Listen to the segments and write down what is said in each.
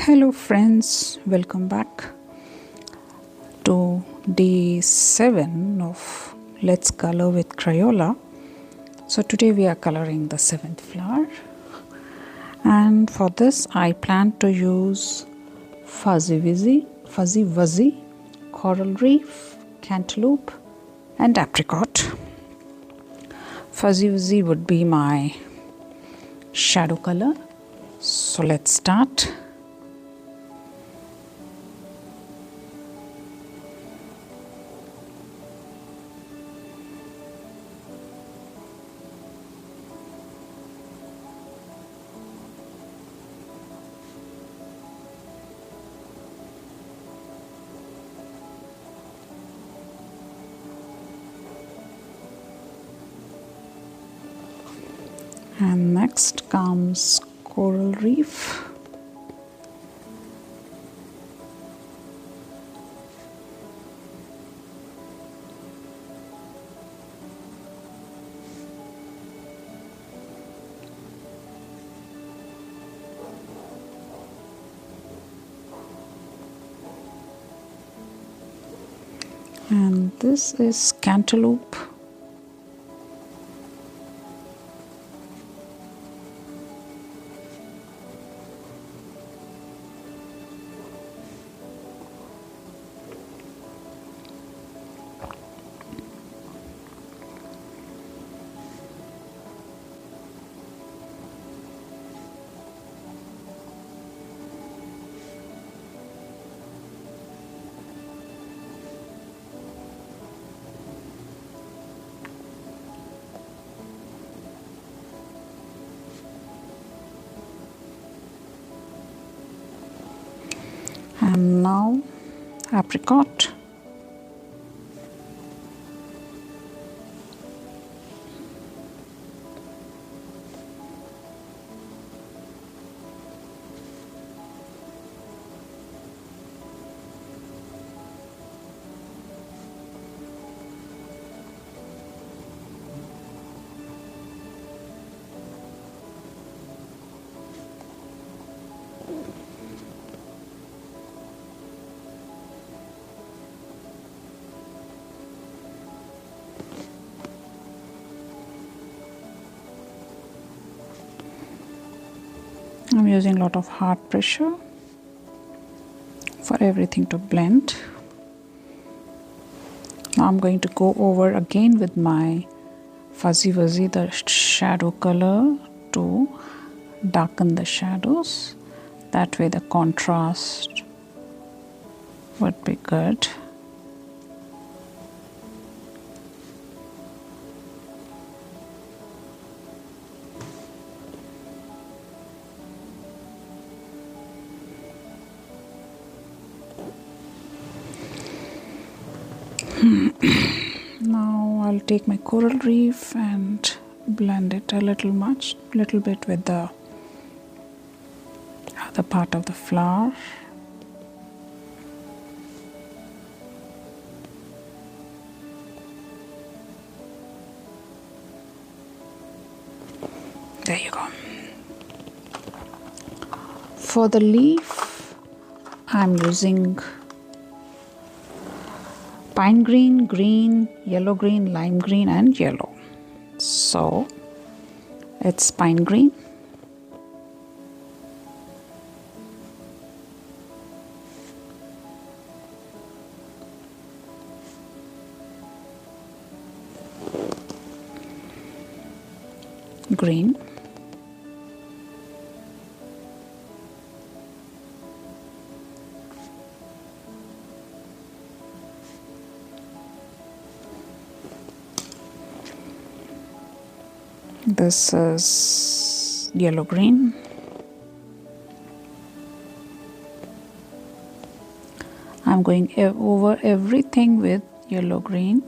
Hello friends, welcome back to day 7 of Let's Color with Crayola. So today we are coloring the 7th flower, and for this I plan to use Fuzzy Wuzzy, Coral Reef, Cantaloupe and Apricot. Fuzzy Wuzzy would be my shadow color. So let's start. And next comes Coral Reef. And this is Cantaloupe. And now Apricot. I'm using a lot of hard pressure for everything to blend. Now I'm going to go over again with my Fuzzy Wuzzy, the shadow color, to darken the shadows. That way the contrast would be good. Now I'll take my Coral Reef and blend it a little bit with the other part of the flower. There you go. For the leaf, I'm using pine green, green, yellow green, lime green and yellow. So it's pine green. Green. This is yellow green. I'm going over everything with yellow green.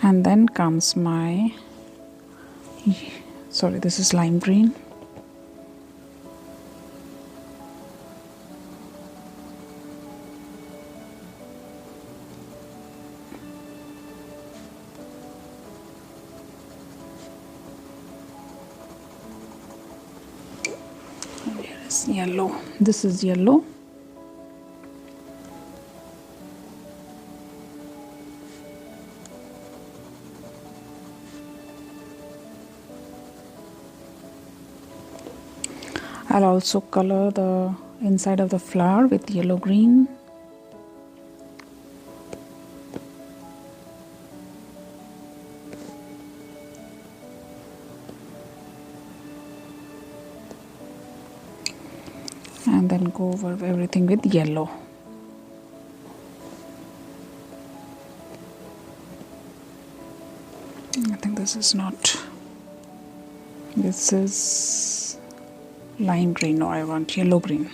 And then comes my, sorry, this is lime green. This yellow. This is yellow. I'll also color the inside of the flower with yellow green. And then go over everything with yellow. I think this is not, this is lime green. No, I want yellow green.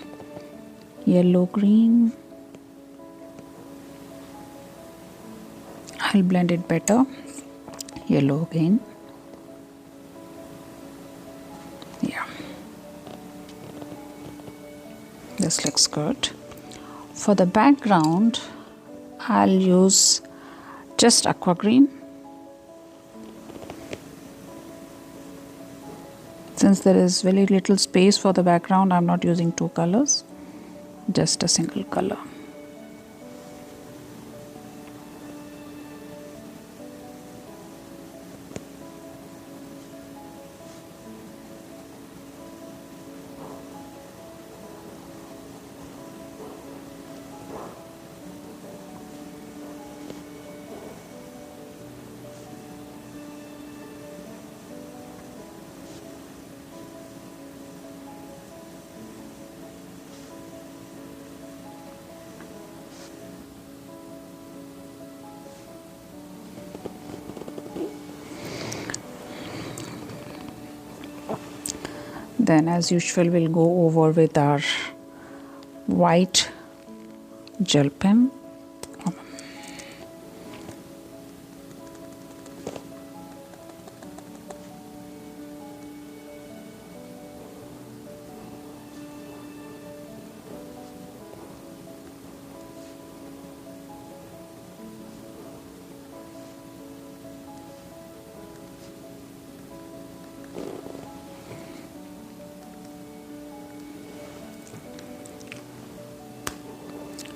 Yellow green. I'll blend it better. Yellow again. Yeah. This looks good. For the background, I'll use just aqua green. Since there is very little space for the background, I'm not using two colors, just a single color. Then as usual we'll go over with our white gel pen.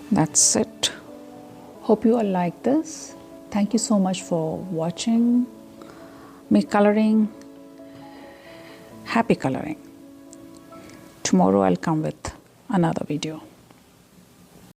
That's it. Hope you all like this. Thank you so much for watching me coloring. Happy coloring. Tomorrow I'll come with another video.